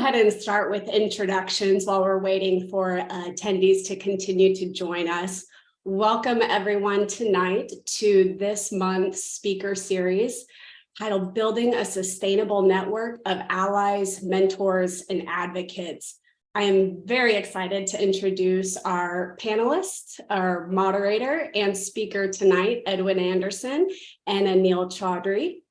ahead and start with introductions while we're waiting for attendees to continue to join us. Welcome everyone tonight to this month's speaker series titled Building a Sustainable Network of Allies, Mentors, and Advocates. I am very excited to introduce our panelists, our moderator and speaker tonight, Edwin Anderson and Anil Chaudhry.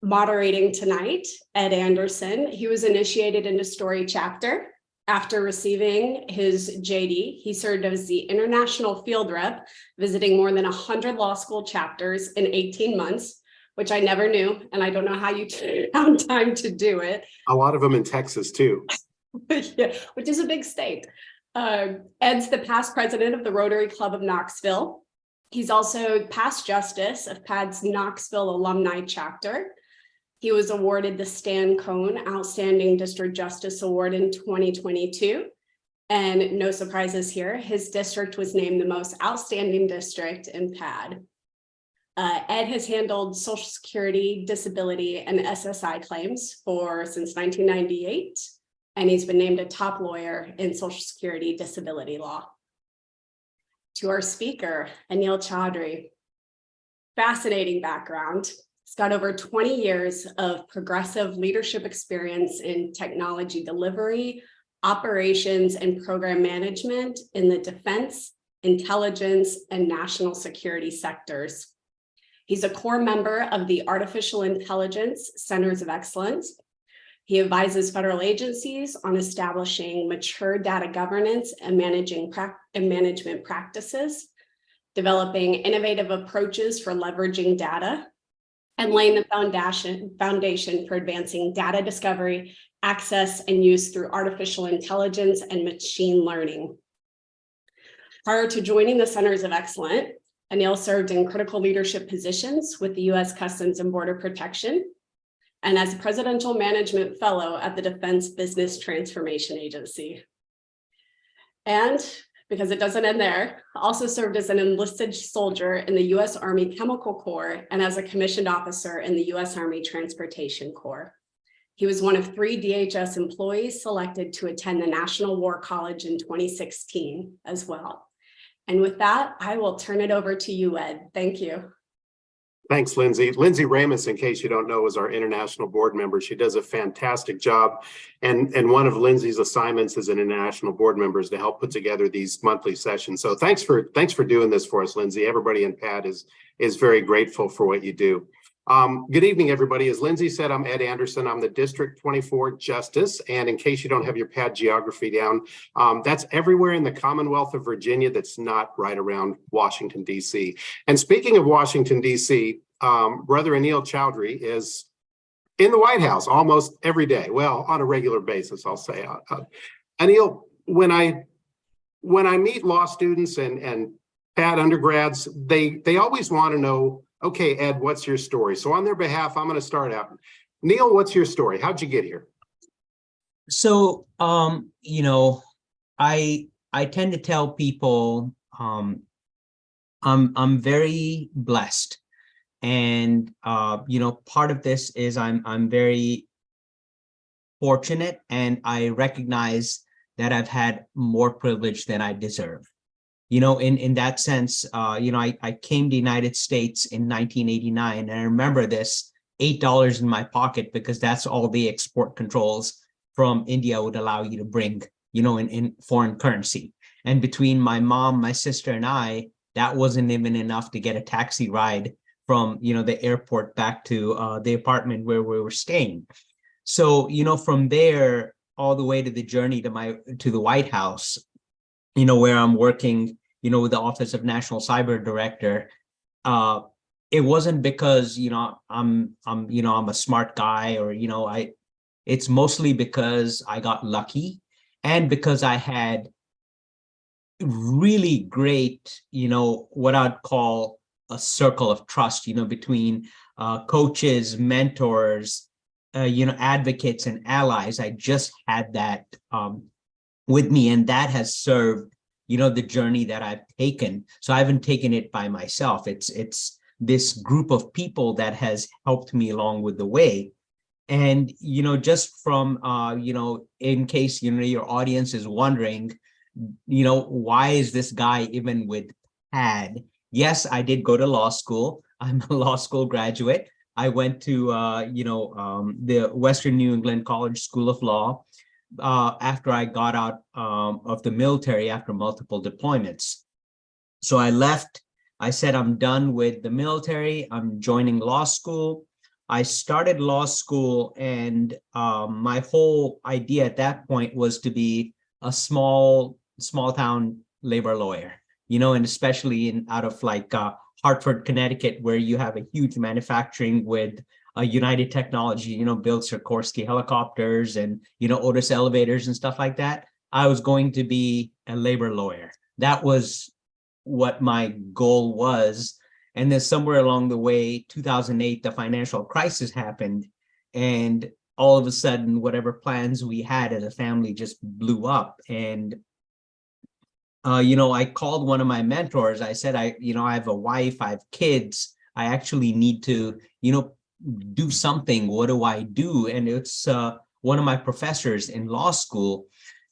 Moderating tonight, Ed Anderson. He was initiated into Story Chapter. After receiving his JD, he served as the international field rep, visiting more than 100 law school chapters in 18 months, which I never knew, and I don't know how you found time to do it. A lot of them in Texas too. Yeah, which is a big state. Ed's the past president of the Rotary Club of Knoxville. He's also past justice of P.A.D's Knoxville Alumni Chapter. He was awarded the Stan Cohn Outstanding District Justice Award in 2022. And no surprises here, his district was named the most outstanding district in P.A.D. Ed has handled Social Security, disability, and SSI claims since 1998, and he's been named a top lawyer in Social Security disability law. To our speaker, Anil Chaudhry, fascinating background. He's got over 20 years of progressive leadership experience in technology delivery, operations, and program management in the defense, intelligence, and national security sectors. He's a core member of the Artificial Intelligence Centers of Excellence. He advises federal agencies on establishing mature data governance and management practices, developing innovative approaches for leveraging data, and laying the foundation for advancing data discovery, access, and use through artificial intelligence and machine learning. Prior to joining the Centers of Excellence, Anil served in critical leadership positions with the U.S. Customs and Border Protection and as a Presidential Management Fellow at the Defense Business Transformation Agency. And because it doesn't end there, also served as an enlisted soldier in the U.S. Army Chemical Corps and as a commissioned officer in the U.S. Army Transportation Corps. He was one of 3 DHS employees selected to attend the National War College in 2016 as well. And with that, I will turn it over to you, Ed. Thank you. Thanks, Lindsey. Lindsey Rames, in case you don't know, is our international board member. She does a fantastic job. And one of Lindsey's assignments as an international board member is to help put together these monthly sessions. So thanks for doing this for us, Lindsey. Everybody in P.A.D. is very grateful for what you do. Good evening, everybody. As Lindsey said, I'm Ed Anderson. I'm the District 24 Justice. And in case you don't have your P.A.D. geography down, that's everywhere in the Commonwealth of Virginia that's not right around Washington, D.C. And speaking of Washington, D.C., Brother Anil Chaudhry is in the White House almost every day. Well, on a regular basis, I'll say. Anil, when I meet law students and P.A.D. undergrads, they always want to know, okay, Ed, what's your story? So on their behalf, I'm going to start out. Neil, what's your story? How'd you get here? So, I tend to tell people I'm very blessed. And, part of this is I'm very fortunate, and I recognize that I've had more privilege than I deserve. In that sense, I came to the United States in 1989, and I remember this, $8 in my pocket, because that's all the export controls from India would allow you to bring, in foreign currency. And between my mom, my sister, and I, that wasn't even enough to get a taxi ride from, the airport back to the apartment where we were staying. So, from there all the way to the journey to the White House, where I'm working, with the Office of National Cyber Director. It wasn't because, I'm a smart guy, or, it's mostly because I got lucky, and because I had really great, what I'd call a circle of trust, between coaches, mentors, advocates, and allies. I just had that with me, and that has served, the journey that I've taken. So I haven't taken it by myself. It's this group of people that has helped me along with the way. And, just from, in case, your audience is wondering, why is this guy even with P.A.D? Yes, I did go to law school. I'm a law school graduate. I went to, the Western New England College School of Law after I got out of the military after multiple deployments. So I left. I said, I'm done with the military. I'm joining law school. I started law school, and my whole idea at that point was to be a small town labor lawyer, and especially out of like Hartford, Connecticut, where you have a huge manufacturing with United Technology, builds Sikorsky helicopters and, Otis elevators and stuff like that. I was going to be a labor lawyer. That was what my goal was. And then somewhere along the way, 2008, the financial crisis happened. And all of a sudden, whatever plans we had as a family just blew up. And, I called one of my mentors. I said, I have a wife, I have kids. I actually need to, do something. What do I do? And it's one of my professors in law school,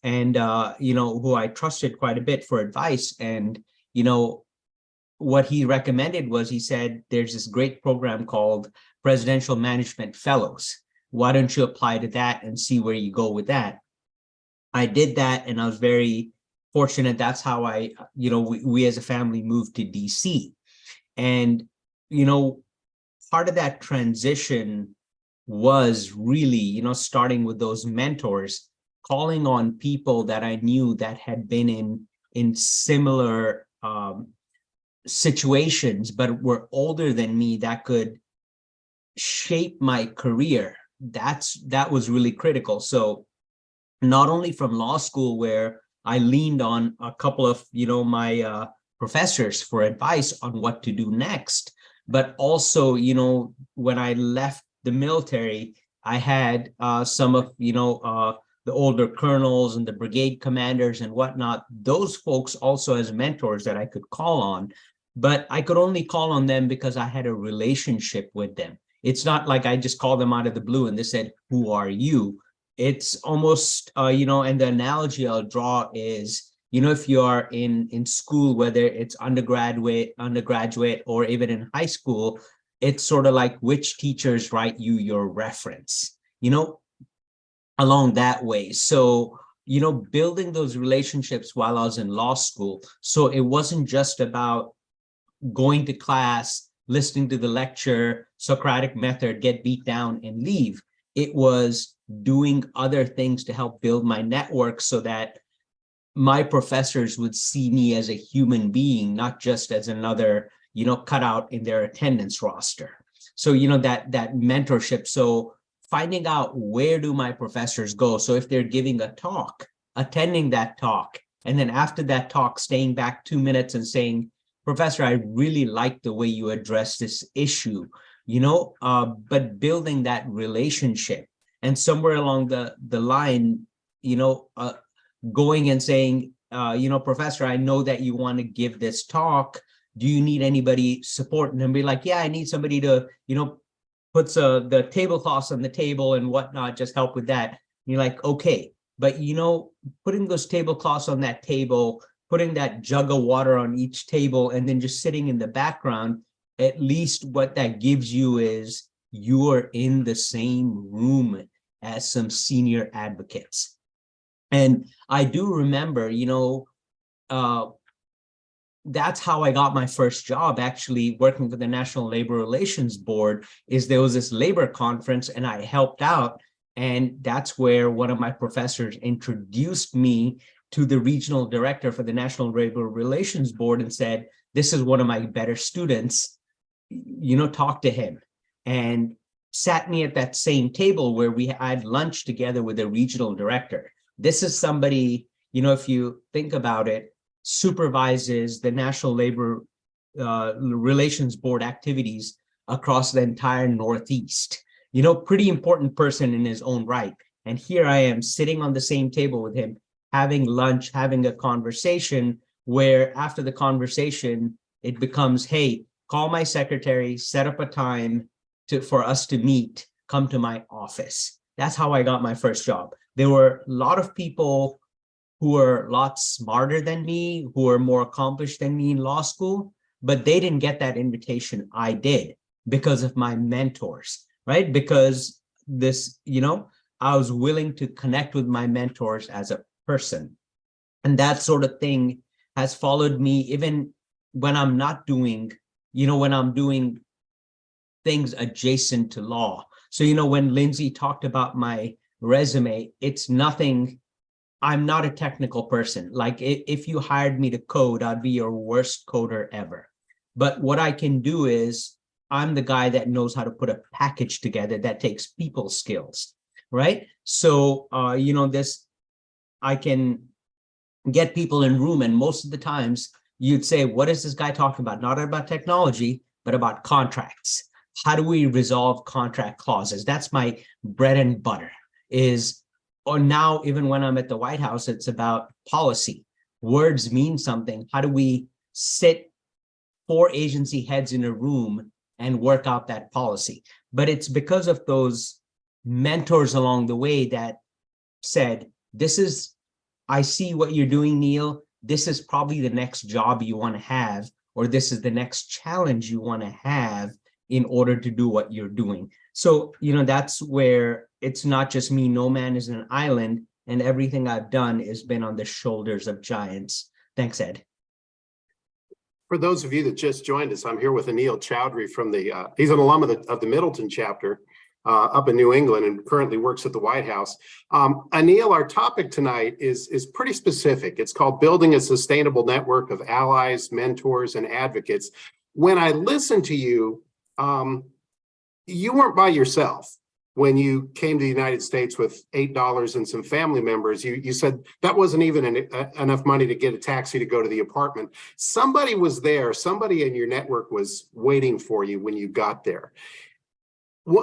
and, who I trusted quite a bit for advice. And, what he recommended was, he said, there's this great program called Presidential Management Fellows. Why don't you apply to that and see where you go with that? I did that, and I was very fortunate. That's how we as a family moved to DC. And, part of that transition was really, starting with those mentors, calling on people that I knew that had been in similar situations, but were older than me, that could shape my career. That was really critical. So not only from law school, where I leaned on a couple of, my professors for advice on what to do next, but also, when I left the military, I had some of, the older colonels and the brigade commanders and whatnot, those folks also as mentors that I could call on. But I could only call on them because I had a relationship with them. It's not like I just called them out of the blue and they said, "Who are you?" It's almost, and the analogy I'll draw is, if you are in school, whether it's undergraduate, or even in high school, it's sort of like which teachers write you your reference, along that way. So, building those relationships while I was in law school. So it wasn't just about going to class, listening to the lecture, Socratic method, get beat down and leave. It was doing other things to help build my network so that my professors would see me as a human being, not just as another, cutout in their attendance roster. So, that mentorship. So finding out, where do my professors go? So if they're giving a talk, attending that talk, and then after that talk, staying back 2 minutes and saying, "Professor, I really like the way you address this issue," but building that relationship. And somewhere along the line, going and saying, "Professor, I know that you want to give this talk. Do you need anybody support?" And then be like, "Yeah, I need somebody to, puts the tablecloths on the table and whatnot, just help with that." And you're like, okay, but putting those tablecloths on that table, putting that jug of water on each table, and then just sitting in the background, at least what that gives you is you are in the same room as some senior advocates. And I do remember, that's how I got my first job, actually working for the National Labor Relations Board. Is there was this labor conference and I helped out. And that's where one of my professors introduced me to the regional director for the National Labor Relations Board and said, "This is one of my better students, talk to him." And sat me at that same table where we had lunch together with the regional director. This is somebody, if you think about it, supervises the National Labor Relations Board activities across the entire Northeast. Pretty important person in his own right. And here I am sitting on the same table with him, having lunch, having a conversation, where after the conversation, it becomes, "Hey, call my secretary, set up a time for us to meet, come to my office. That's how I got my first job. There were a lot of people who were a lot smarter than me, who were more accomplished than me in law school, but they didn't get that invitation. I did because of my mentors, right? Because this, I was willing to connect with my mentors as a person. And that sort of thing has followed me even when I'm not doing, when I'm doing things adjacent to law. So, when Lindsey talked about my resume, it's nothing, I'm not a technical person. Like if you hired me to code, I'd be your worst coder ever. But what I can do is I'm the guy that knows how to put a package together that takes people skills, right? So, I can get people in room, and most of the times you'd say, what is this guy talking about? Not about technology, but about contracts. How do we resolve contract clauses? That's my bread and butter. Or now, even when I'm at the White House, it's about policy. Words mean something. How do we sit 4 agency heads in a room and work out that policy? But it's because of those mentors along the way that said, I see what you're doing, Neil. This is probably the next job you want to have, or this is the next challenge you want to have in order to do what you're doing. So, that's where it's not just me. No man is an island, and everything I've done has been on the shoulders of giants. Thanks, Ed. For those of you that just joined us, I'm here with Anil Chaudhry from he's an alum of the Middleton chapter up in New England and currently works at the White House. Anil, our topic tonight is pretty specific. It's called Building a Sustainable Network of Allies, Mentors, and Advocates. When I listened to you, you weren't by yourself. When you came to the United States with $8 and some family members, you said that wasn't even enough money to get a taxi to go to the apartment. Somebody was there. Somebody in your network was waiting for you when you got there.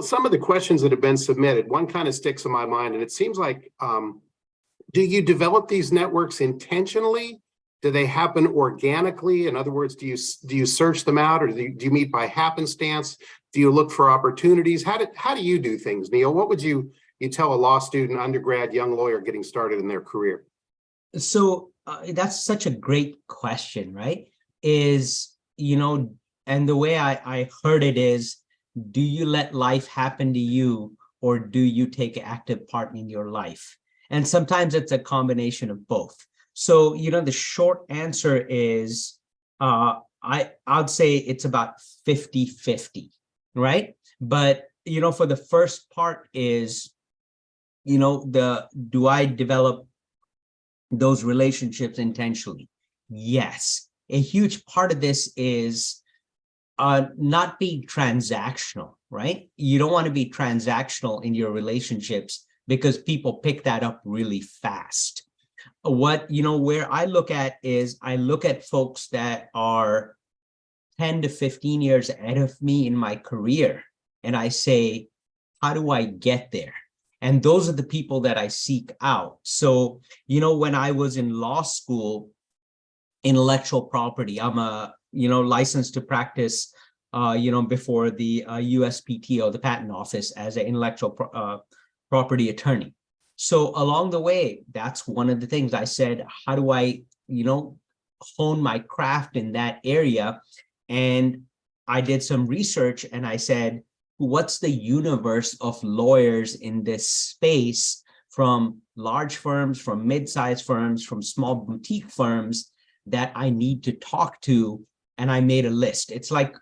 Some of the questions that have been submitted, one kind of sticks in my mind, and it seems like, do you develop these networks intentionally? Do they happen organically? In other words, do you search them out, or do you meet by happenstance? Do you look for opportunities? How do you do things, Neil? What would you tell a law student, undergrad, young lawyer getting started in their career? So that's such a great question, right? And the way I heard it is, do you let life happen to you, or do you take active part in your life? And sometimes it's a combination of both. So, the short answer is, I'd say it's about 50-50, right? But, for the first part is, do I develop those relationships intentionally? Yes. A huge part of this is not being transactional, right? You don't want to be transactional in your relationships because people pick that up really fast. Where I look at is I look at folks that are 10 to 15 years ahead of me in my career, and I say, how do I get there? And those are the people that I seek out. So, when I was in law school, intellectual property, I'm a licensed to practice before the USPTO, the patent office, as an intellectual property attorney. So along the way, that's one of the things I said, how do I hone my craft in that area? And I did some research, and I said, what's the universe of lawyers in this space, from large firms, from mid-sized firms, from small boutique firms, that I need to talk to? And I made a list. It's like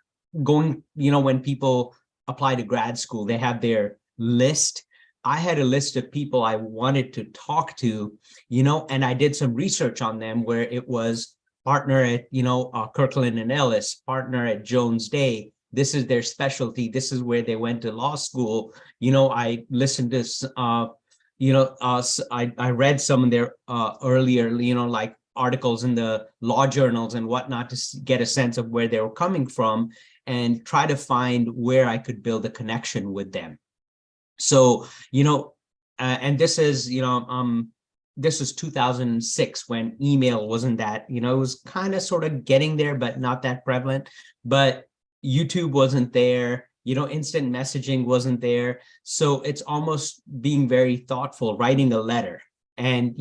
going, when people apply to grad school, they have their list. I had a list of people I wanted to talk to, and I did some research on them, where it was partner at, Kirkland and Ellis, partner at Jones Day. This is their specialty. This is where they went to law school. I listened to, I read some of their earlier, like articles in the law journals and whatnot, to get a sense of where they were coming from and try to find where I could build a connection with them. So, and this is, this was 2006, when email wasn't that, it was kind of sort of getting there, but not that prevalent. But YouTube wasn't there. instant messaging wasn't there. So it's almost being very thoughtful, writing a letter and,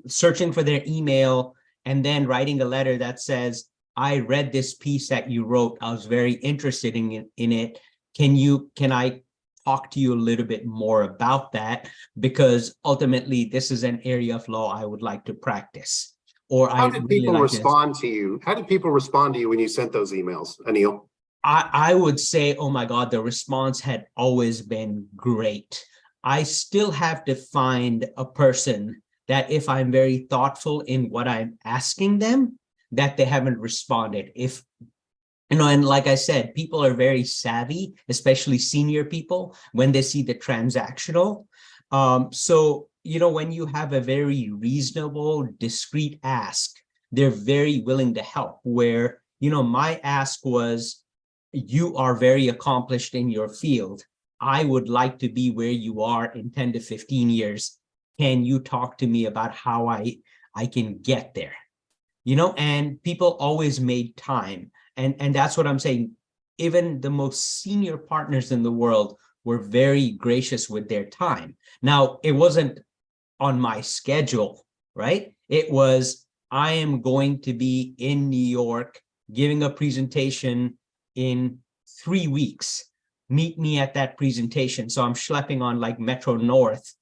searching for their email and then writing a letter that says, I read this piece that you wrote. I was very interested in it. Can I talk to you a little bit more about that? Because ultimately, this is an area of law I would like to practice. Or How did people respond to you? How did people respond to you when you sent those emails, Anil? I would say, oh my God, the response had always been great. I still have to find a person that if I'm very thoughtful in what I'm asking them, that they haven't responded. If, and like I said, people are very savvy, especially senior people, when they see the transactional. So, when you have a very reasonable, discreet ask, they're very willing to help. Where, my ask was, you are very accomplished in your field. I would like to be where you are in 10 to 15 years. Can you talk to me about how I can get there? And people always made time. And that's what I'm saying. Even the most senior partners in the world were very gracious with their time. Now, it wasn't on my schedule, right? It was, I am going to be in New York giving a presentation in 3 weeks. Meet me at that presentation. So I'm schlepping on like Metro North,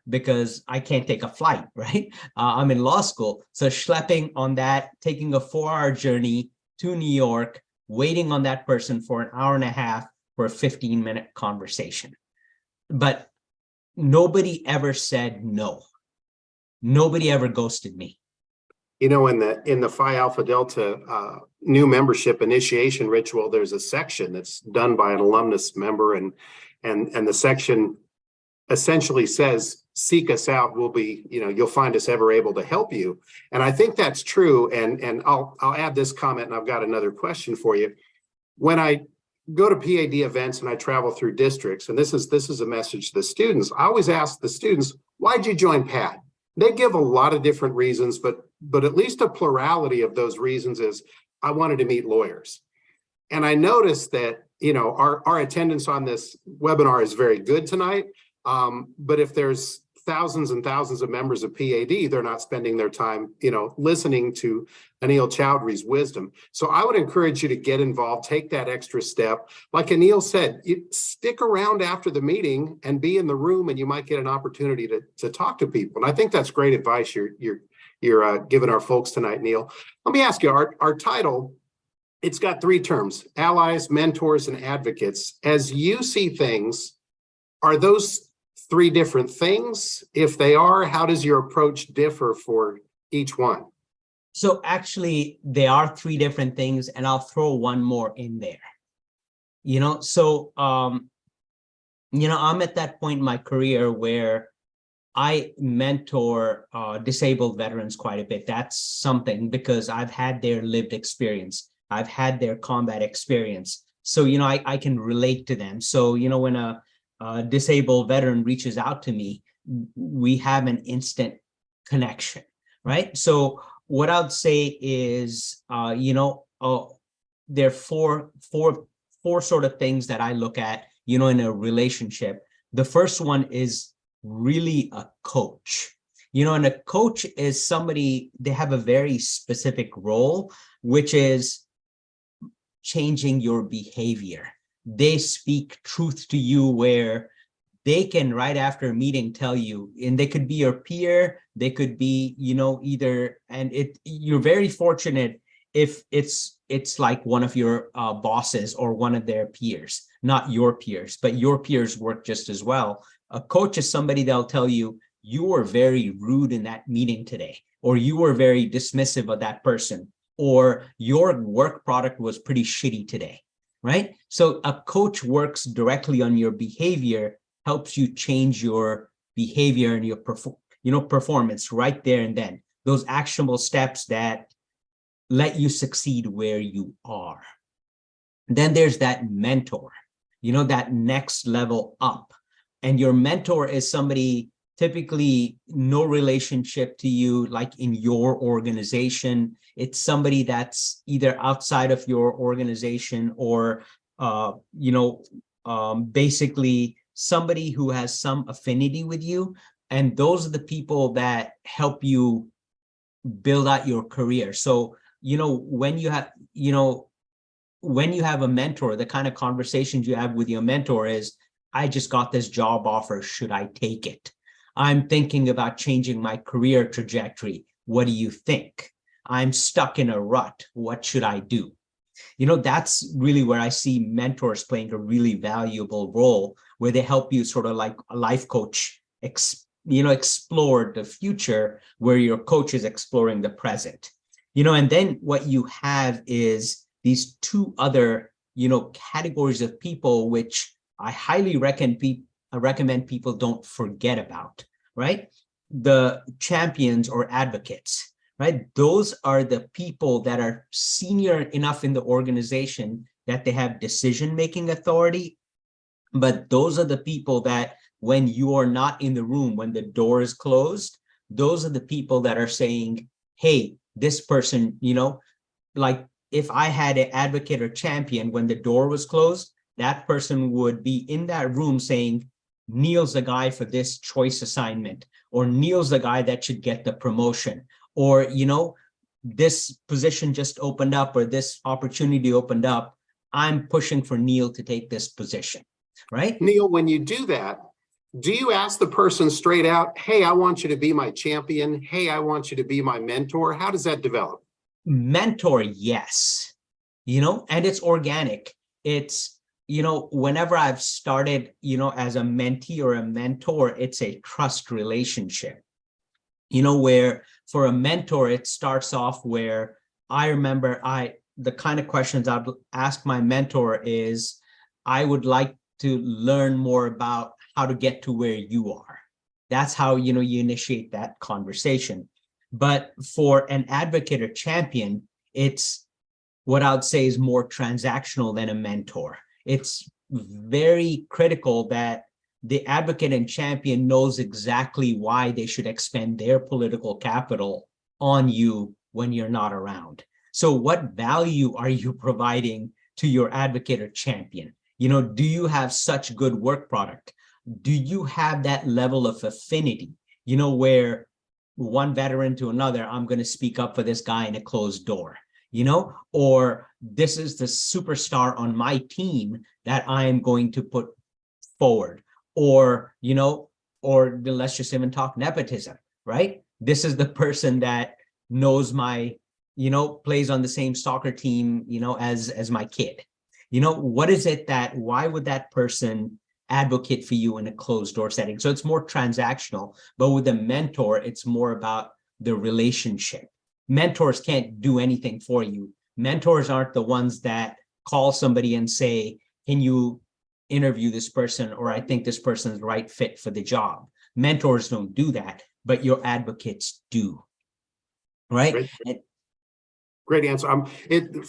because I can't take a flight, right? I'm in law school. So schlepping on that, taking a 4-hour journey to New York, waiting on that person for an hour and a half for a 15-minute conversation. But nobody ever said no. Nobody ever ghosted me. In the Phi Alpha Delta new membership initiation ritual, there's a section that's done by an alumnus member, and the section essentially says, seek us out. We'll be, you'll find us ever able to help you. And I think that's true. And I'll add this comment, and I've got another question for you. When I go to P.A.D. events and I travel through districts, and this is a message to the students, I always ask the students, why'd you join P.A.D.? They give a lot of different reasons, but at least a plurality of those reasons is, I wanted to meet lawyers. And I noticed that, our attendance on this webinar is very good tonight. But if there's thousands and thousands of members of P.A.D., they're not spending their time, listening to Anil Chaudhry's wisdom. So I would encourage you to get involved, take that extra step. Like Anil said, stick around after the meeting and be in the room, and you might get an opportunity to talk to people. And I think that's great advice you're giving our folks tonight, Neil. Let me ask you, our title, it's got 3 terms: allies, mentors, and advocates. As you see things, are those 3 different things? If they are, how does your approach differ for each one? So actually, they are 3 different things, and I'll throw one more in there. So I'm at that point in my career where I mentor disabled veterans quite a bit. That's something because I've had their lived experience. I've had their combat experience. So, I can relate to them. So, when a disabled veteran reaches out to me, we have an instant connection, right? So what I'd say is, there are four sort of things that I look at, in a relationship. The first one is really a coach, and a coach is somebody, they have a very specific role, which is changing your behavior. They speak truth to you where they can, right after a meeting, tell you, and they could be your peer, they could be, either, and you're very fortunate if it's like one of your bosses or one of their peers, not your peers, but your peers work just as well. A coach is somebody that'll tell you, you were very rude in that meeting today, or you were very dismissive of that person, or your work product was pretty shitty today. Right? So a coach works directly on your behavior, helps you change your behavior and your performance right there and then. Those actionable steps that let you succeed where you are. Then there's that mentor, that next level up. And your mentor is somebody typically no relationship to you, like in your organization. It's somebody that's either outside of your organization or basically somebody who has some affinity with you. And those are the people that help you build out your career. So, when you have, when you have a mentor, the kind of conversations you have with your mentor is, I just got this job offer. Should I take it? I'm thinking about changing my career trajectory. What do you think? I'm stuck in a rut. What should I do? That's really where I see mentors playing a really valuable role, where they help you sort of like a life coach, explore the future where your coach is exploring the present. And then what you have is these two other, categories of people, which I highly recommend people don't forget about, right? The champions or advocates, right? Those are the people that are senior enough in the organization that they have decision-making authority. But those are the people that when you are not in the room, when the door is closed, those are the people that are saying, hey, this person, like if I had an advocate or champion when the door was closed, that person would be in that room saying, Neil's the guy for this choice assignment, or Neil's the guy that should get the promotion, or, this position just opened up, or this opportunity opened up. I'm pushing for Neil to take this position, right? Neil, when you do that, do you ask the person straight out, hey, I want you to be my champion. Hey, I want you to be my mentor. How does that develop? Mentor, yes, and it's organic. It's, whenever I've started, as a mentee or a mentor, it's a trust relationship, where for a mentor, it starts off where I remember the kind of questions I'd ask my mentor is, I would like to learn more about how to get to where you are. That's how, you initiate that conversation. But for an advocate or champion, it's what I would say is more transactional than a mentor. It's very critical that the advocate and champion knows exactly why they should expend their political capital on you when you're not around. So what value are you providing to your advocate or champion? Do you have such good work product? Do you have that level of affinity, where one veteran to another, I'm going to speak up for this guy in a closed door, or this is the superstar on my team that I am going to put forward, or, or let's just even talk nepotism, right? This is the person that knows my, plays on the same soccer team, as my kid. What is it why would that person advocate for you in a closed door setting? So it's more transactional, but with a mentor, it's more about the relationship. Mentors can't do anything for you. Mentors aren't the ones that call somebody and say, can you interview this person? Or I think this person is the right fit for the job. Mentors don't do that, but your advocates do, right? Great answer.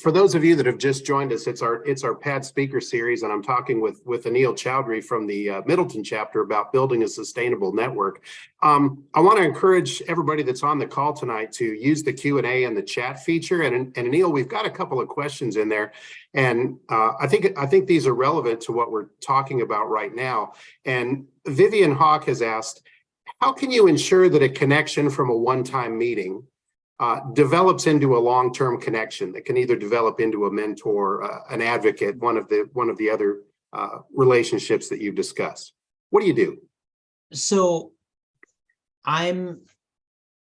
For those of you that have just joined us, it's our P.A.D speaker series, and I'm talking with Anil Chaudhry from the Middleton chapter about building a sustainable network. I want to encourage everybody that's on the call tonight to use the Q&A and the chat feature. And Anil, we've got a couple of questions in there, and I think these are relevant to what we're talking about right now. And Vivian Hawk has asked, how can you ensure that a connection from a one-time meeting develops into a long-term connection that can either develop into a mentor, an advocate, one of the other relationships that you've discussed? What do you do? So I'm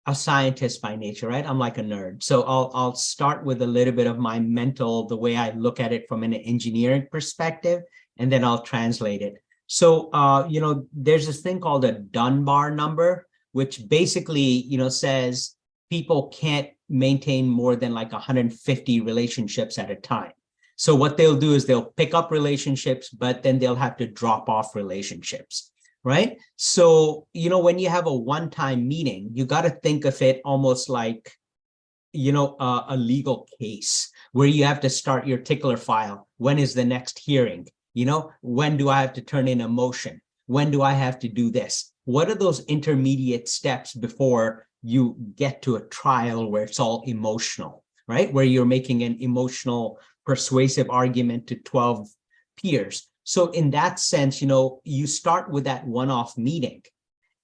a scientist by nature, right? I'm like a nerd. So I'll start with a little bit of my mental, the way I look at it from an engineering perspective, and then I'll translate it. So, there's this thing called a Dunbar number, which basically, says people can't maintain more than like 150 relationships at a time. So what they'll do is they'll pick up relationships, but then they'll have to drop off relationships, right? So, when you have a one-time meeting, you got to think of it almost like, a legal case where you have to start your tickler file. When is the next hearing? When do I have to turn in a motion? When do I have to do this? What are those intermediate steps before you get to a trial where it's all emotional, right? Where you're making an emotional, persuasive argument to 12 peers. So in that sense, you start with that one-off meeting.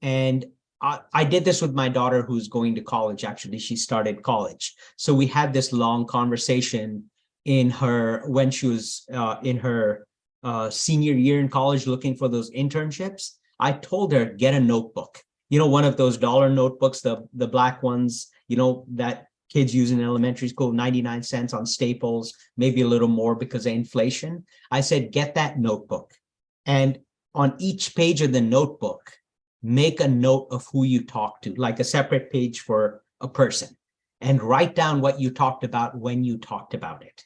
And I did this with my daughter who's going to college. Actually, she started college. So we had this long conversation when she was in her senior year in college looking for those internships. I told her, get a notebook, one of those dollar notebooks, the black ones, that kids use in elementary school, 99 cents on Staples, maybe a little more because of inflation. I said, get that notebook. And on each page of the notebook, make a note of who you talked to, like a separate page for a person, and write down what you talked about when you talked about it,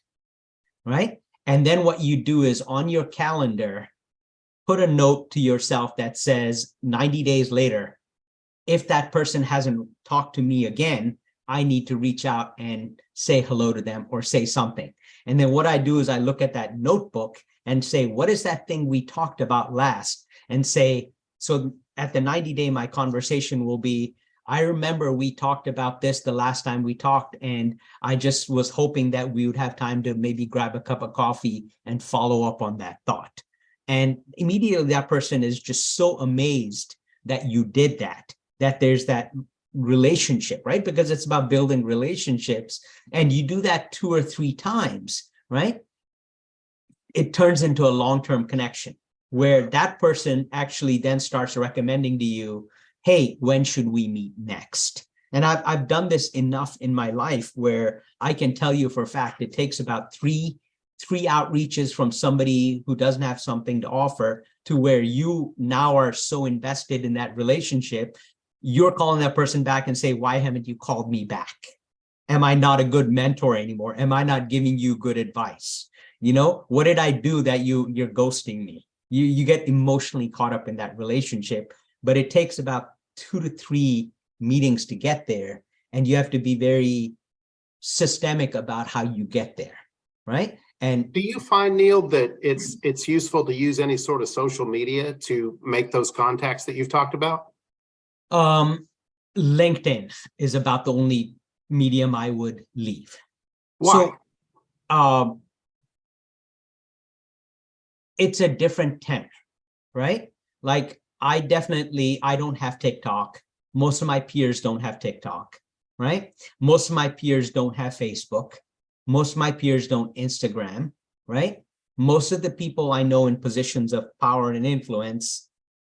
right? And then what you do is on your calendar, put a note to yourself that says 90 days later, if that person hasn't talked to me again, I need to reach out and say hello to them or say something. And then what I do is I look at that notebook and say, what is that thing we talked about last? And say, so at the 90-day, my conversation will be, I remember we talked about this the last time we talked, and I just was hoping that we would have time to maybe grab a cup of coffee and follow up on that thought. And immediately that person is just so amazed that you did that there's that relationship, right? Because it's about building relationships, and you do that 2 or 3 times, right? It turns into a long-term connection where that person actually then starts recommending to you, hey, when should we meet next? And I've done this enough in my life where I can tell you for a fact, it takes about three outreaches from somebody who doesn't have something to offer to where you now are so invested in that relationship, you're calling that person back and say, why haven't you called me back? Am I not a good mentor anymore? Am I not giving you good advice? What did I do that you're ghosting me? You get emotionally caught up in that relationship, but it takes about 2 to 3 meetings to get there. And you have to be very systemic about how you get there, right? And do you find, Neil, that it's useful to use any sort of social media to make those contacts that you've talked about? LinkedIn is about the only medium I would leave. Why? So, it's a different tenor, right? Like I don't have TikTok. Most of my peers don't have TikTok, right? Most of my peers don't have Facebook. Most of my peers don't Instagram, right? Most of the people I know in positions of power and influence,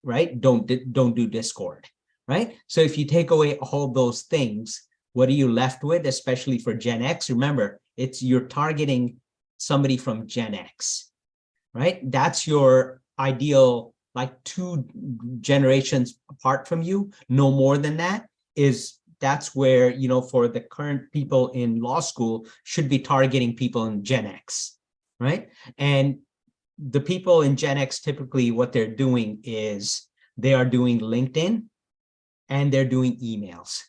right, don't do Discord, right? So if you take away all those things, what are you left with, especially for Gen X? Remember, you're targeting somebody from Gen X, right? That's your ideal, like 2 generations apart from you, no more than that. That's where, for the current people in law school should be targeting people in Gen X, right? And the people in Gen X, typically what they're doing is they are doing LinkedIn and they're doing emails,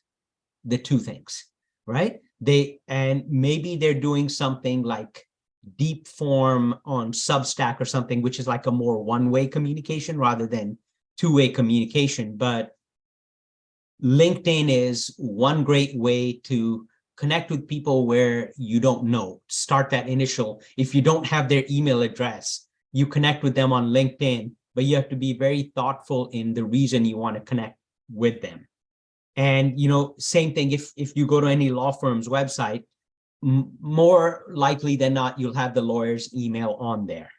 the 2 things, right? And maybe they're doing something like deep form on Substack or something, which is like a more one-way communication rather than 2-way communication. But LinkedIn is one great way to connect with people where you don't know. Start that initial, if you don't have their email address, you connect with them on LinkedIn, but you have to be very thoughtful in the reason you want to connect with them. And, same thing, if you go to any law firm's website, more likely than not, you'll have the lawyer's email on there,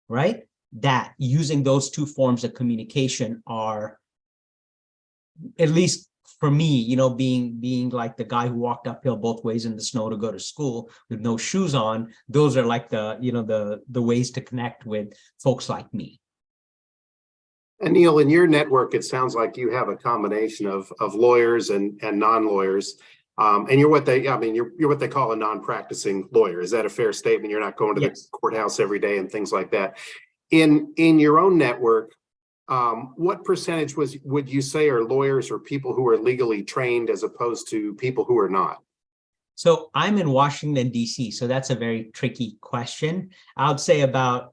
right? That using those 2 forms of communication are, at least for me, being like the guy who walked uphill both ways in the snow to go to school with no shoes on, those are like the ways to connect with folks like me. And Neil, in your network, it sounds like you have a combination of lawyers and non-lawyers. And you're what they call a non-practicing lawyer. Is that a fair statement? You're not going to Yes. the courthouse every day and things like that. In your own network, what percentage would you say are lawyers or people who are legally trained as opposed to people who are not? So I'm in Washington, D.C., so that's a very tricky question. I would say about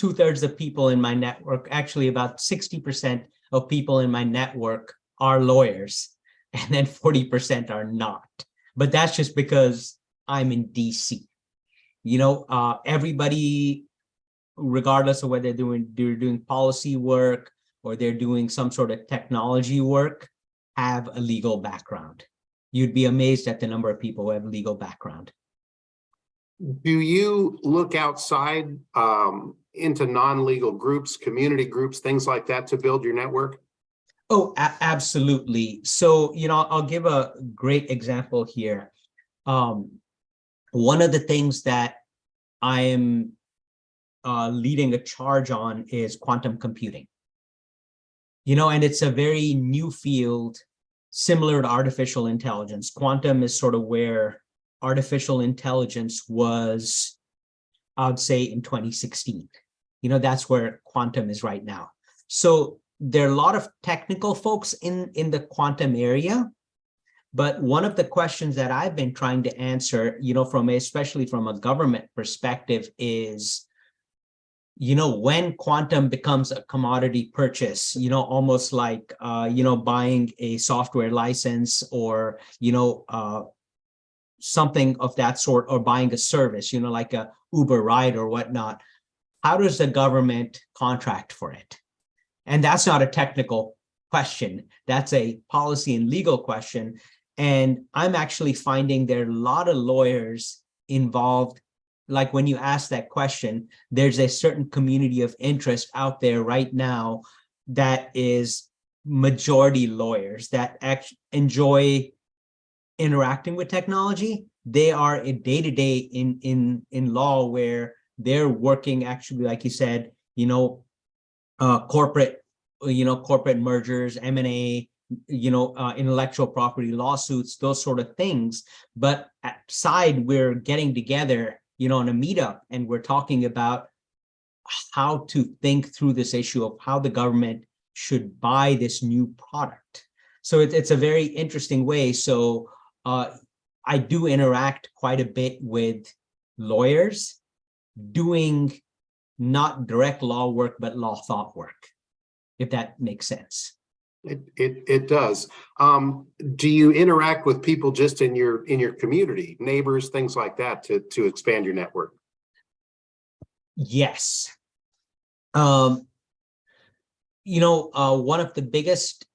2/3 of people in my network, actually about 60% of people in my network are lawyers, and then 40% are not. But that's just because I'm in DC. Everybody regardless of whether they're doing policy work or they're doing some sort of technology work, have a legal background. You'd be amazed at the number of people who have legal background. Do you look outside into non-legal groups, community groups, things like that to build your network? Oh, absolutely. So, I'll give a great example here. One of the things that I am leading a charge on is quantum computing. And it's a very new field, similar to artificial intelligence. Quantum is sort of where artificial intelligence was, I'd say, in 2016. That's where quantum is right now. So there are a lot of technical folks in the quantum area, but one of the questions that I've been trying to answer, especially from a government perspective is, when quantum becomes a commodity purchase, almost like, buying a software license or, something of that sort, or buying a service, like a Uber ride or whatnot, how does the government contract for it? And that's not a technical question. That's a policy and legal question. And I'm actually finding there are a lot of lawyers involved. Like when you ask that question, there's a certain community of interest out there right now that is majority lawyers that actually enjoy interacting with technology. They are a day-to-day in law where they're working actually, like you said, corporate mergers, M&A, intellectual property lawsuits, those sort of things. But outside, we're getting together, on a meetup, and we're talking about how to think through this issue of how the government should buy this new product. So it's a very interesting way. So I do interact quite a bit with lawyers doing not direct law work, but law thought work, if that makes sense. It does. Do you interact with people just in your community, neighbors, things like that, to expand your network? Yes. One of the biggest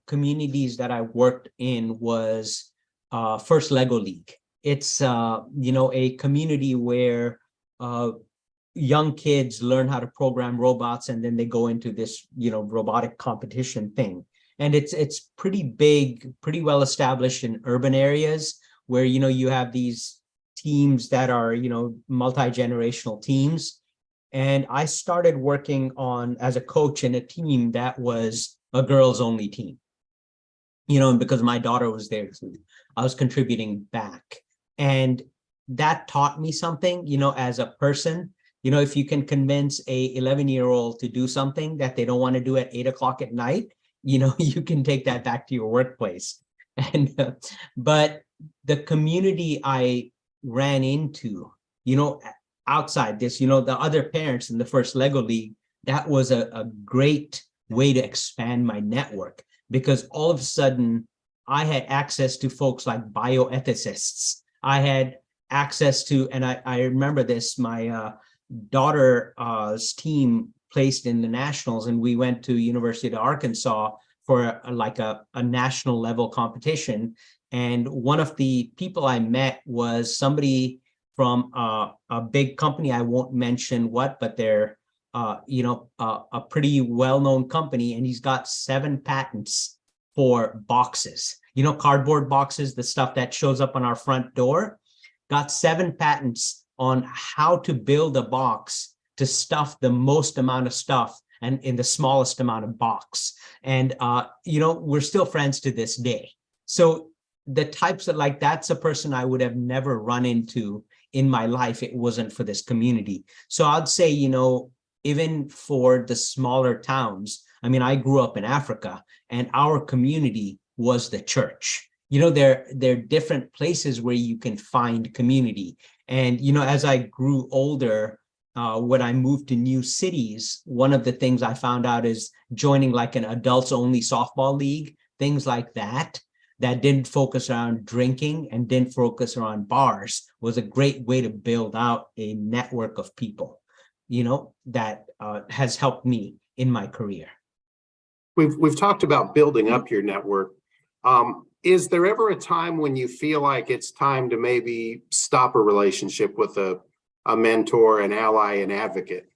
communities that I worked in was First Lego League. It's a community where young kids learn how to program robots, and then they go into this, robotic competition thing. And it's pretty big, pretty well established in urban areas where, you have these teams that are, multi-generational teams. And I started working as a coach in a team that was a girls only team, and because my daughter was there, I was contributing back. And that taught me something, as a person. If you can convince a 11-year-old to do something that they don't want to do at 8 o'clock at night, you can take that back to your workplace. And but the community I ran into, outside this, the other parents in the First Lego League, that was a great way to expand my network, because all of a sudden I had access to folks like bioethicists. I had access to, and I remember this, my daughter's team placed in the nationals, and we went to University of Arkansas for a national level competition. And one of the people I met was somebody from a big company. I won't mention what, but they're a pretty well-known company, and he's got 7 patents for boxes, cardboard boxes, the stuff that shows up on our front door. Got 7 patents on how to build a box to stuff the most amount of stuff and in the smallest amount of box. And we're still friends to this day. So the types of, that's a person I would have never run into in my life if it wasn't for this community. So I'd say, even for the smaller towns, I grew up in Africa, and our community was the church. There are different places where you can find community. And, as I grew older, when I moved to new cities, one of the things I found out is joining like an adults only softball league, things like that didn't focus around drinking and didn't focus around bars, was a great way to build out a network of people. that has helped me in my career. We've talked about building up your network. Is there ever a time when you feel like it's time to maybe stop a relationship with a mentor, an ally, an advocate?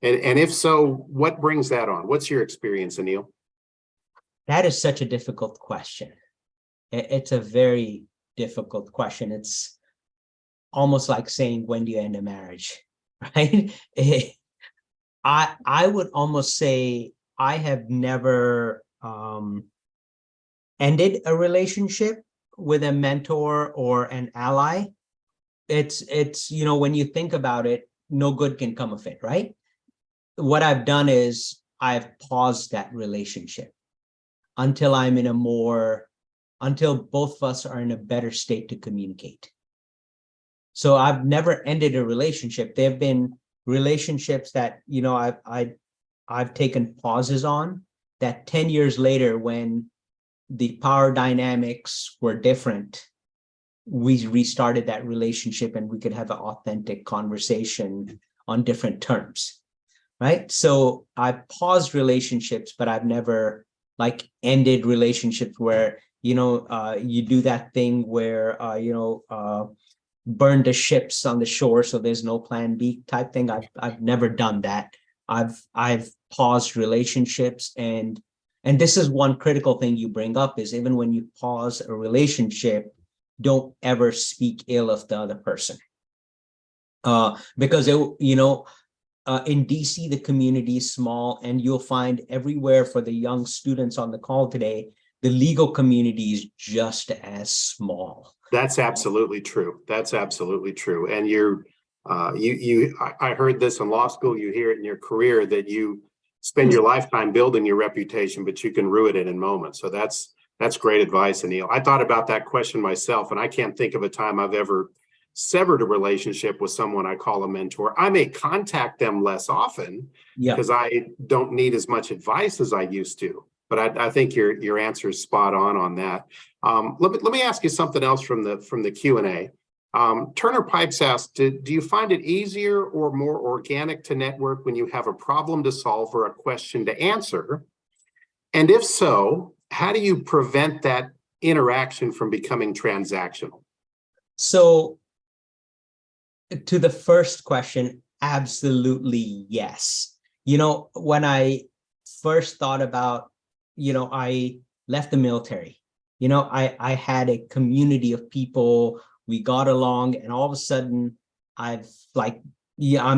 And if so, what brings that on? What's your experience, Anil? That is such a difficult question. It's a very difficult question. It's almost like saying, when do you end a marriage, right? I would almost say I have never ended a relationship with a mentor or an ally. It's when you think about it, no good can come of it, right? What I've done is I've paused that relationship until until both of us are in a better state to communicate. So I've never ended a relationship. There have been relationships that, I've taken pauses on, that 10 years later, when the power dynamics were different, we restarted that relationship and we could have an authentic conversation on different terms, right? So I've paused relationships, but I've never ended relationships where, you do that thing where, burn the ships on the shore so there's no plan B type thing. I've never done that. I've paused relationships, and this is one critical thing you bring up, is even when you pause a relationship, don't ever speak ill of the other person. Because in DC, the community is small, and you'll find everywhere, for the young students on the call today, the legal community is just as small. That's absolutely true. That's absolutely true. And I heard this in law school, you hear it in your career, that you spend your lifetime building your reputation, but you can ruin it in moments. So that's great advice, Anil. I thought about that question myself, and I can't think of a time I've ever severed a relationship with someone I call a mentor. I may contact them less often because I don't need as much advice as I used to. But I think your answer is spot on that. Let me ask you something else from the Q&A. Turner Pipes asked, do you find it easier or more organic to network when you have a problem to solve or a question to answer? And if so, how do you prevent that interaction from becoming transactional? So to the first question, absolutely yes. When I first thought about, I left the military, I had a community of people, we got along, and all of a sudden I'm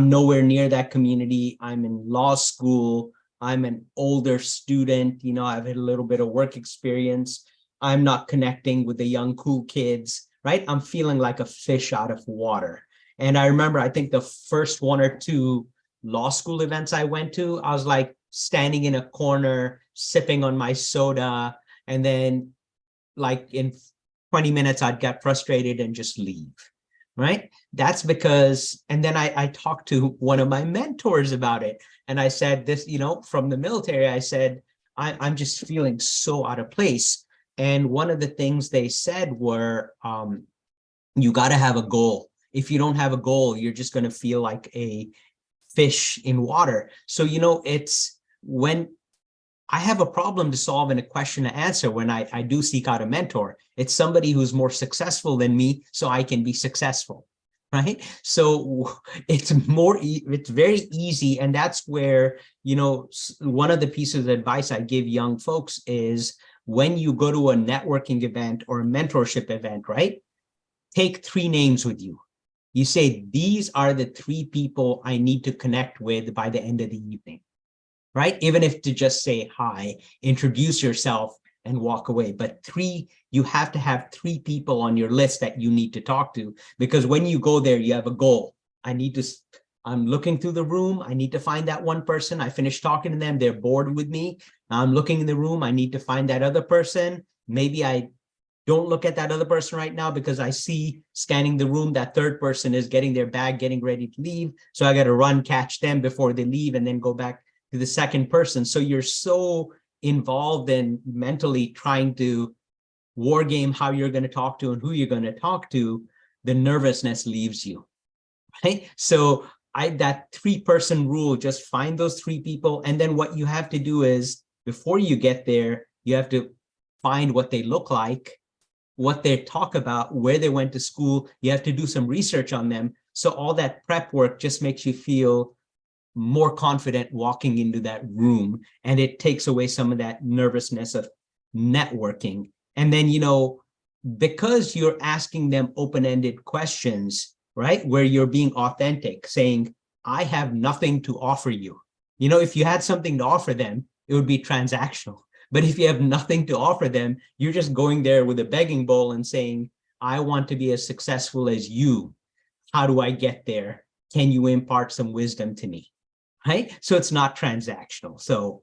nowhere near that community. I'm in law school. I'm an older student. I've had a little bit of work experience. I'm not connecting with the young, cool kids, right? I'm feeling like a fish out of water. And I remember, I think the first one or two law school events I went to, I was like standing in a corner, sipping on my soda. And then in 20 minutes, I'd get frustrated and just leave, right? That's because, and then I talked to one of my mentors about it. And I said this, from the military, I said, I'm just feeling so out of place. And one of the things they said were, you got to have a goal. If you don't have a goal, you're just going to feel like a fish in water. So, it's when I have a problem to solve and a question to answer, when I do seek out a mentor, it's somebody who's more successful than me so I can be successful, right? So it's very easy. And that's where, one of the pieces of advice I give young folks is, when you go to a networking event or a mentorship event, right? Take 3 names with you. You say, these are the 3 people I need to connect with by the end of the evening, right? Even if to just say hi, introduce yourself and walk away. But you have to have 3 people on your list that you need to talk to, because when you go there, you have a goal. I'm looking through the room. I need to find that one person. I finished talking to them. They're bored with me. I'm looking in the room. I need to find that other person. Maybe I don't look at that other person right now because I see, scanning the room, that third person is getting their bag, getting ready to leave. So I got to run, catch them before they leave, and then go back to the second person. So you're so involved in mentally trying to war game how you're going to talk to and who you're going to talk to, the nervousness leaves you, right? So that 3-person rule, just find those 3 people. And then what you have to do is, before you get there, you have to find what they look like, what they talk about, where they went to school. You have to do some research on them. So all that prep work just makes you feel more confident walking into that room. And it takes away some of that nervousness of networking. And then, because you're asking them open-ended questions, right, where you're being authentic, saying, I have nothing to offer you. If you had something to offer them, it would be transactional. But if you have nothing to offer them, you're just going there with a begging bowl and saying, I want to be as successful as you. How do I get there? Can you impart some wisdom to me? Right? So it's not transactional. So,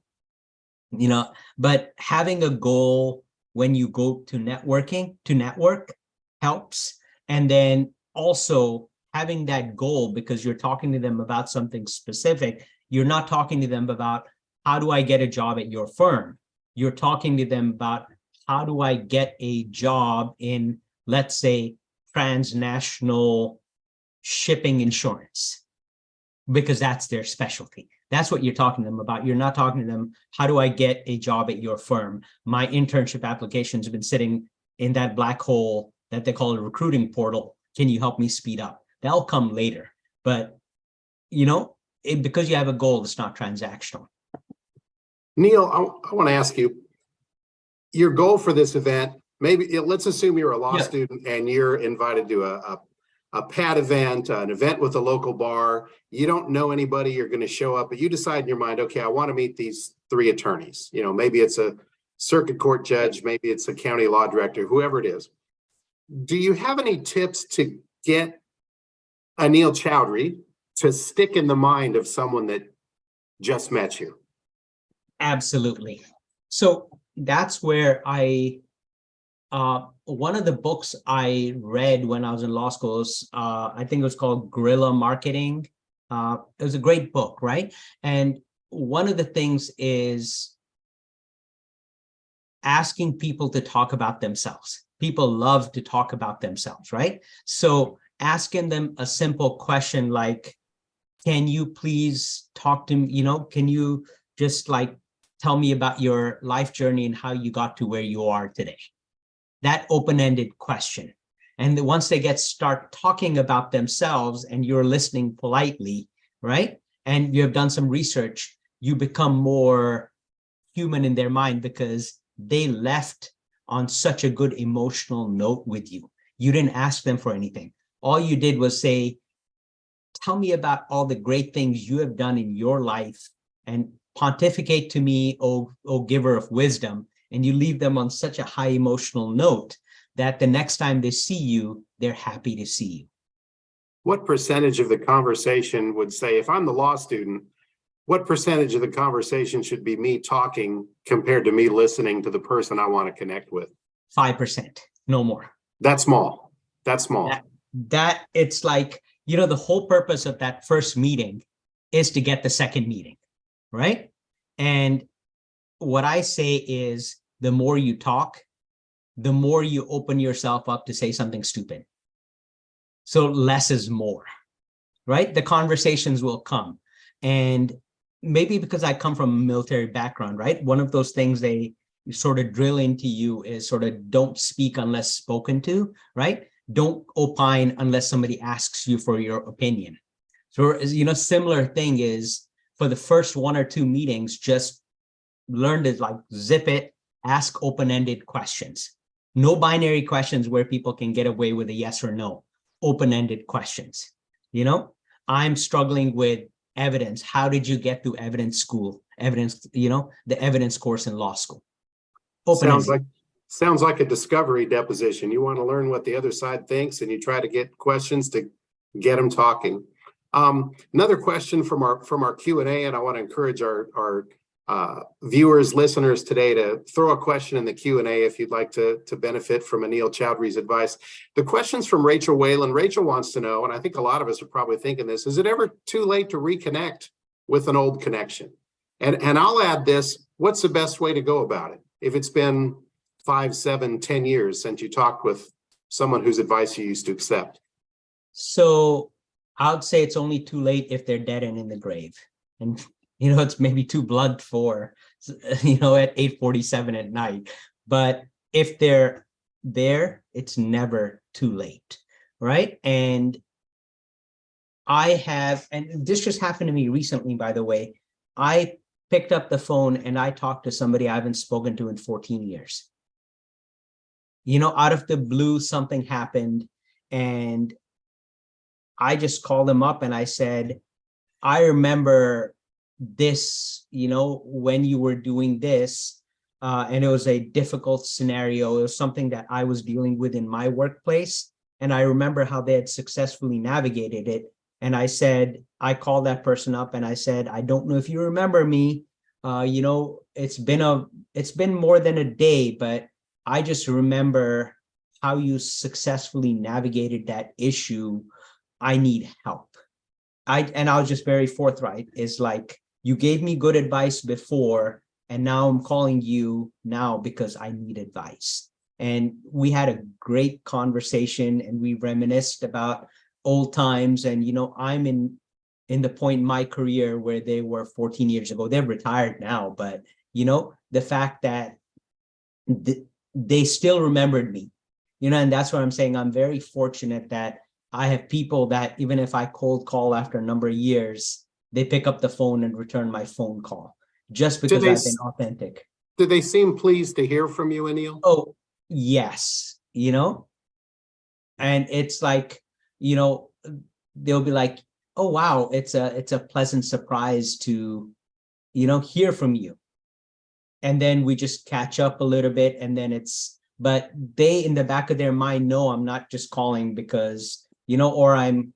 but having a goal when you go to network helps. And then also having that goal, because you're talking to them about something specific. You're not talking to them about, how do I get a job at your firm? You're talking to them about, how do I get a job in, let's say, transnational shipping insurance? Because that's their specialty. That's what you're talking to them about. You're not talking to them, how do I get a job at your firm? My internship applications have been sitting in that black hole that they call a recruiting portal. Can you help me speed up? That'll come later. But, because you have a goal, it's not transactional. Neil, I want to ask you, your goal for this event, maybe let's assume you're a law student and you're invited to a P.A.D event, an event with a local bar. You don't know anybody, you're going to show up, but you decide in your mind, okay, I want to meet these 3 attorneys. Maybe it's a circuit court judge, maybe it's a county law director, whoever it is. Do you have any tips to get Anil Chaudhry to stick in the mind of someone that just met you? Absolutely. So that's where one of the books I read when I was in law school, I think it was called Guerrilla Marketing. It was a great book, right? And one of the things is asking people to talk about themselves. People love to talk about themselves, right? So asking them a simple question like, can you please talk to me, can you just tell me about your life journey and how you got to where you are today? That open-ended question. And once they start talking about themselves and you're listening politely, right? And you have done some research, you become more human in their mind because they left on such a good emotional note with you. You didn't ask them for anything. All you did was say, tell me about all the great things you have done in your life and pontificate to me, O giver of wisdom. And you leave them on such a high emotional note that the next time they see you, they're happy to see you. What percentage of the conversation would say, if I'm the law student, what percentage of the conversation should be me talking compared to me listening to the person I want to connect with? 5%, no more. That's small. That's small. That it's the whole purpose of that first meeting is to get the second meeting, right? And what I say is, the more you talk, the more you open yourself up to say something stupid. So less is more, right? The conversations will come. And maybe because I come from a military background, right? One of those things they sort of drill into you is sort of don't speak unless spoken to, right? Don't opine unless somebody asks you for your opinion. So, similar thing is for the first 1 or 2 meetings, just learn to zip it, ask open-ended questions. No binary questions where people can get away with a yes or no. Open-ended questions. I'm struggling with evidence. How did you get through evidence school? Evidence, the evidence course in law school. Sounds like a discovery deposition. You want to learn what the other side thinks, and you try to get questions to get them talking. Another question from our Q&A, and I want to encourage our viewers, listeners today to throw a question in the Q&A if you'd like to benefit from Anil Chaudhry's advice. The question's from Rachel Whalen. Rachel wants to know, and I think a lot of us are probably thinking this, is it ever too late to reconnect with an old connection? And I'll add this, what's the best way to go about it? If it's been 5, 7, 10 years since you talked with someone whose advice you used to accept. So I would say it's only too late if they're dead and in the grave. And, you know, it's maybe too blunt for, you know, at 8:47 at night. But if they're there, it's never too late, right? And and this just happened to me recently, by the way. I picked up the phone and I talked to somebody I haven't spoken to in 14 years. You know, out of the blue, something happened and I just called them up and I said, I remember this, you know, when you were doing this, and it was a difficult scenario. It was something that I was dealing with in my workplace. And I remember how they had successfully navigated it. And I said, I called that person up and I said, I don't know if you remember me. You know, it's been more than a day, but I just remember how you successfully navigated that issue. I need help. I was just very forthright. Is like, you gave me good advice before, and now I'm calling you now because I need advice. And we had a great conversation and we reminisced about old times. And, you know, I'm in the point in my career where they were 14 years ago. They're retired now, but, you know, the fact that they still remembered me, you know, and that's what I'm saying. I'm very fortunate that I have people that even if I cold call after a number of years, they pick up the phone and return my phone call just because I've been authentic. Did they seem pleased to hear from you, Anil? Oh, yes. You know, and it's like, you know, they'll be like, oh, wow, it's a pleasant surprise to, you know, hear from you. And then we just catch up a little bit and then but they in the back of their mind know I'm not just calling because, you know, or I'm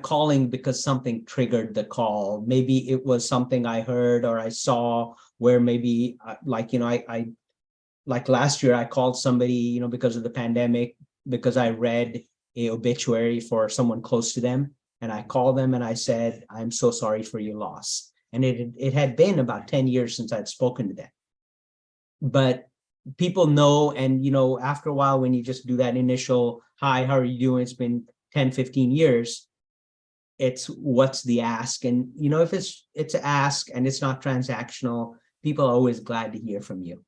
calling because something triggered the call. Maybe it was something I heard or I saw where maybe like, you know, I like last year I called somebody, you know, because of the pandemic, because I read a obituary for someone close to them. And I called them and I said, I'm so sorry for your loss. And it had been about 10 years since I'd spoken to them. But people know, and, you know, after a while, when you just do that initial, hi, how are you doing? It's been 10, 15 years. It's what's the ask. And, you know, if it's an ask and it's not transactional, people are always glad to hear from you.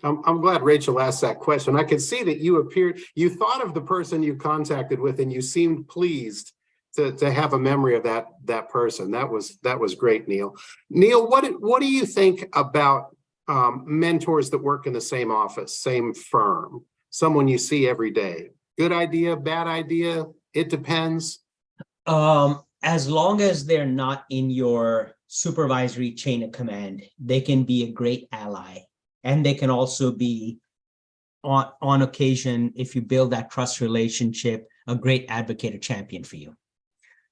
I'm glad Rachel asked that question. I could see that you thought of the person you contacted with and you seemed pleased to have a memory of that person. That was great, Neil. Neil, what do you think about mentors that work in the same office, same firm, someone you see every day? Good idea, bad idea? It depends. As long as they're not in your supervisory chain of command, they can be a great ally. And they can also be, on occasion, if you build that trust relationship, a great advocate or champion for you.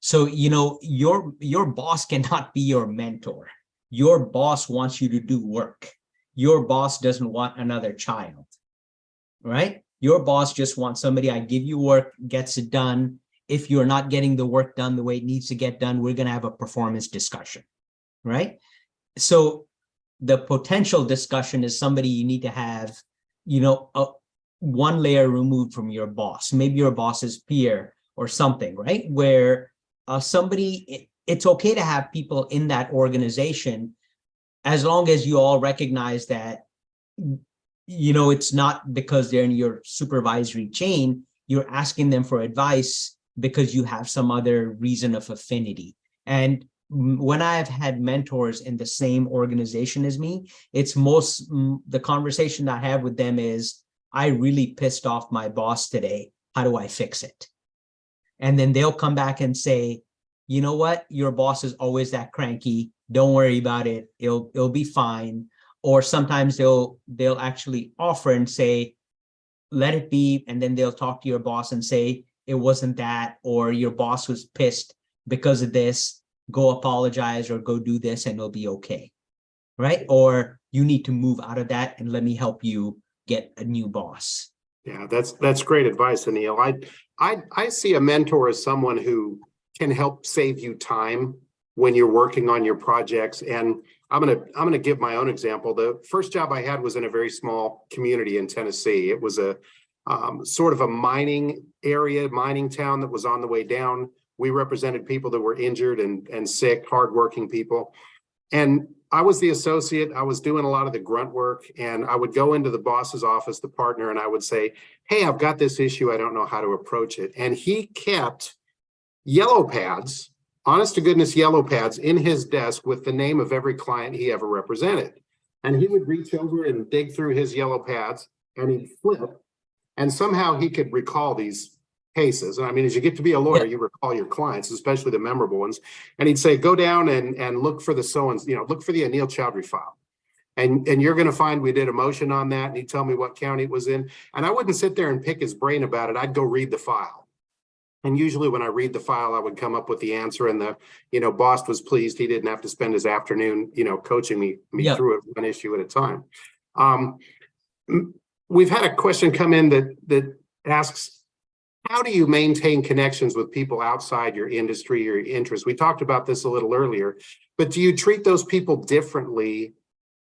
So, you know, your boss cannot be your mentor. Your boss wants you to do work. Your boss doesn't want another child, right? Your boss just wants somebody, I give you work, gets it done. If you're not getting the work done the way it needs to get done, we're going to have a performance discussion, right? So the potential discussion is somebody you need to have, you know, one layer removed from your boss, maybe your boss's peer or something, right? Where it's okay to have people in that organization as long as you all recognize that, you know, it's not because they're in your supervisory chain, you're asking them for advice because you have some other reason of affinity. And when I've had mentors in the same organization as me, it's the conversation I have with them is, I really pissed off my boss today. How do I fix it? And then they'll come back and say, you know what? Your boss is always that cranky. Don't worry about it. It'll be fine. Or sometimes they'll actually offer and say, let it be. And then they'll talk to your boss and say, it wasn't that, or your boss was pissed because of this. Go apologize or go do this and it'll be okay, right? Or you need to move out of that and let me help you get a new boss. Yeah, that's great advice, Anil. I see a mentor as someone who can help save you time when you're working on your projects. And I'm gonna give my own example. The first job I had was in a very small community in Tennessee. It was a sort of a mining town that was on the way down. We represented people that were injured and sick, hardworking people. And I was the associate. I was doing a lot of the grunt work, and I would go into the boss's office, the partner, and I would say, hey, I've got this issue. I don't know how to approach it. And he kept yellow pads, honest to goodness yellow pads, in his desk with the name of every client he ever represented. And he would reach over and dig through his yellow pads, and he'd flip, and somehow he could recall these cases. And I mean, as you get to be a lawyer, you recall your clients, especially the memorable ones. And he'd say, go down and look for the look for the Anil Chaudhry file. And you're going to find we did a motion on that. And he'd tell me what county it was in. And I wouldn't sit there and pick his brain about it. I'd go read the file. And usually when I read the file, I would come up with the answer, and the, boss was pleased. He didn't have to spend his afternoon, coaching me through it one issue at a time. We've had a question come in that asks, how do you maintain connections with people outside your industry or your interests? We talked about this a little earlier, but do you treat those people differently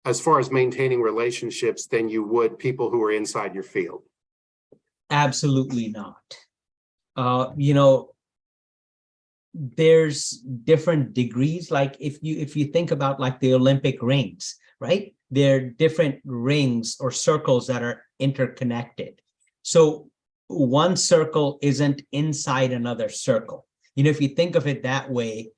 as far as maintaining relationships than you would people who are inside your field? Absolutely not. There's different degrees. Like if you think about like the Olympic rings, right? They're different rings or circles that are interconnected. So one circle isn't inside another circle. If you think of it that way,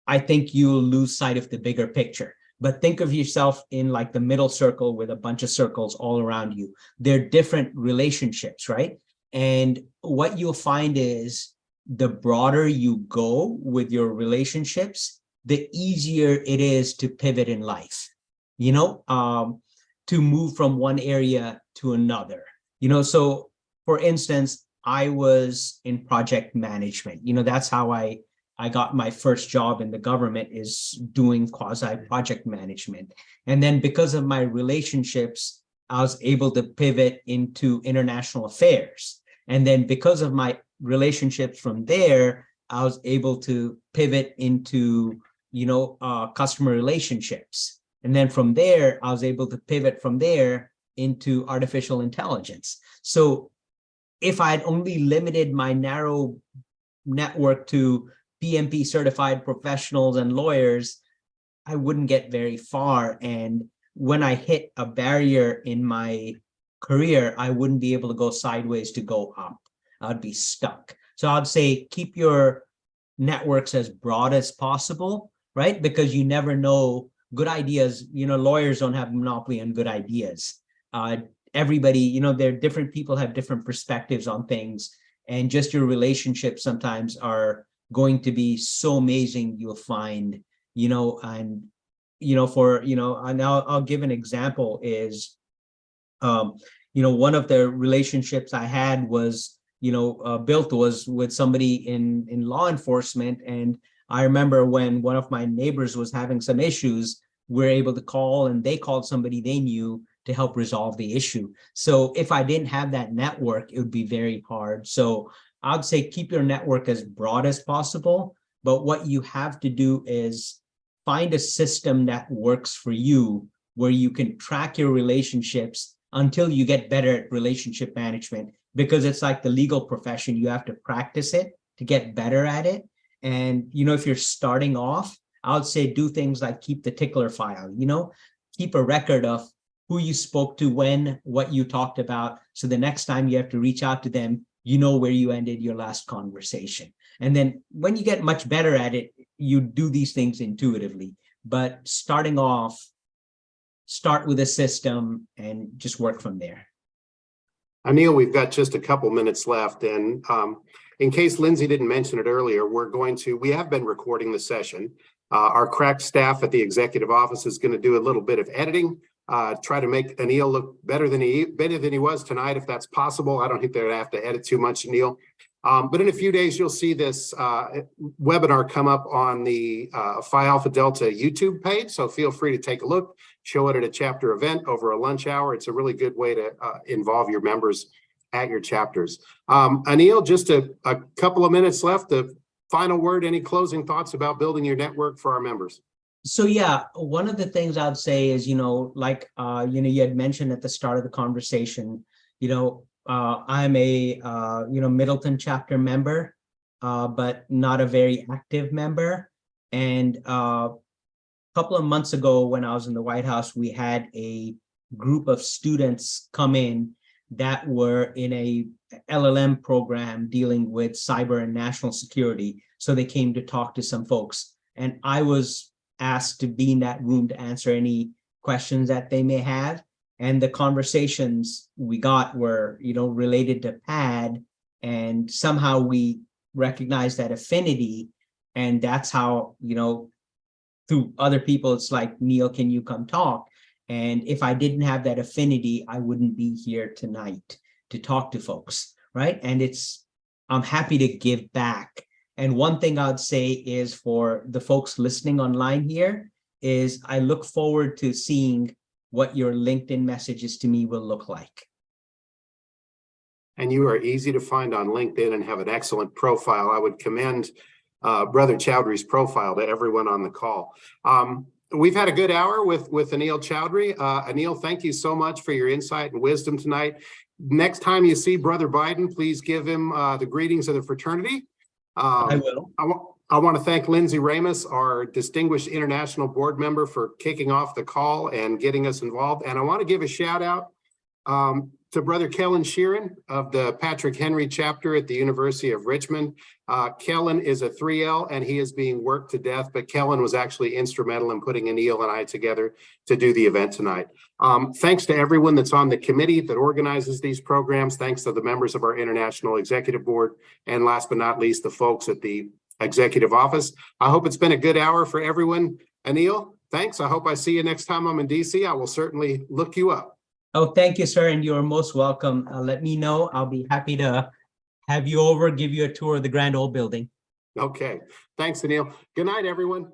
I think you'll lose sight of the bigger picture. But think of yourself in like the middle circle with a bunch of circles all around you. They're different relationships, right? And what you'll find is the broader you go with your relationships, the easier it is to pivot in life, to move from one area to another. So for instance, I was in project management. That's how I got my first job in the government, is doing quasi project management. And then because of my relationships, I was able to pivot into international affairs. And then because of my relationships from there, I was able to pivot into, customer relationships. And then from there, I was able to pivot from there into artificial intelligence. So if I'd only limited my narrow network to PMP certified professionals and lawyers, I wouldn't get very far. And when I hit a barrier in my career, I wouldn't be able to go sideways to go up. I'd be stuck. So I'd say keep your networks as broad as possible, right? Because you never know, good ideas, lawyers don't have a monopoly on good ideas. Everybody, there are different people have different perspectives on things, and just your relationships sometimes are going to be so amazing. You'll find, and I'll give an example is, one of the relationships I had was, built was with somebody in law enforcement. And I remember when one of my neighbors was having some issues, we're able to call, and they called somebody they knew to help resolve the issue. So if I didn't have that network, it would be very hard. So I'd say keep your network as broad as possible, but what you have to do is find a system that works for you, where you can track your relationships until you get better at relationship management, because it's like the legal profession. You have to practice it to get better at it. And, if you're starting off, I would say do things like keep the tickler file, keep a record of who you spoke to, when, what you talked about. So the next time you have to reach out to them, where you ended your last conversation. And then when you get much better at it, you do these things intuitively. But starting off, start with a system and just work from there. Anil, we've got just a couple minutes left. And in case Lindsey didn't mention it earlier, we have been recording the session. Our crack staff at the executive office is going to do a little bit of editing. Try to make Anil look better than he was tonight, if that's possible. I don't think they'd have to edit too much, Anil. But in a few days, you'll see this webinar come up on the Phi Alpha Delta YouTube page. So feel free to take a look, show it at a chapter event over a lunch hour. It's a really good way to involve your members at your chapters. Anil, just a couple of minutes left. The final word, any closing thoughts about building your network for our members? So yeah, one of the things I'd say is, you had mentioned at the start of the conversation, I'm a, Middleton chapter member. but not a very active member. And a couple of months ago, when I was in the White House, we had a group of students come in that were in a LLM program dealing with cyber and national security. So they came to talk to some folks, and I was asked to be in that room to answer any questions that they may have. And the conversations we got were, related to P.A.D, and somehow we recognized that affinity. And that's how, through other people, it's like, Neil, can you come talk? And if I didn't have that affinity, I wouldn't be here tonight to talk to folks, right? And I'm happy to give back. And one thing I'd say is, for the folks listening online here, is I look forward to seeing what your LinkedIn messages to me will look like. And you are easy to find on LinkedIn and have an excellent profile. I would commend Brother Chaudhry's profile to everyone on the call. We've had a good hour with Anil Chaudhry. Anil, thank you so much for your insight and wisdom tonight. Next time you see Brother Biden, please give him the greetings of the fraternity. I will. I want to thank Lindsey Rames, our distinguished international board member, for kicking off the call and getting us involved. And I want to give a shout out to Brother Kellen Sheeran of the Patrick Henry chapter at the University of Richmond. Kellen is a 3L and he is being worked to death, but Kellen was actually instrumental in putting Anil and I together to do the event tonight. Thanks to everyone that's on the committee that organizes these programs. Thanks to the members of our International Executive Board. And last but not least, the folks at the Executive Office. I hope it's been a good hour for everyone. Anil, thanks. I hope I see you next time I'm in DC. I will certainly look you up. Oh, thank you, sir. And you're most welcome. Let me know. I'll be happy to have you over, give you a tour of the grand old building. Okay. Thanks, Anil. Good night, everyone.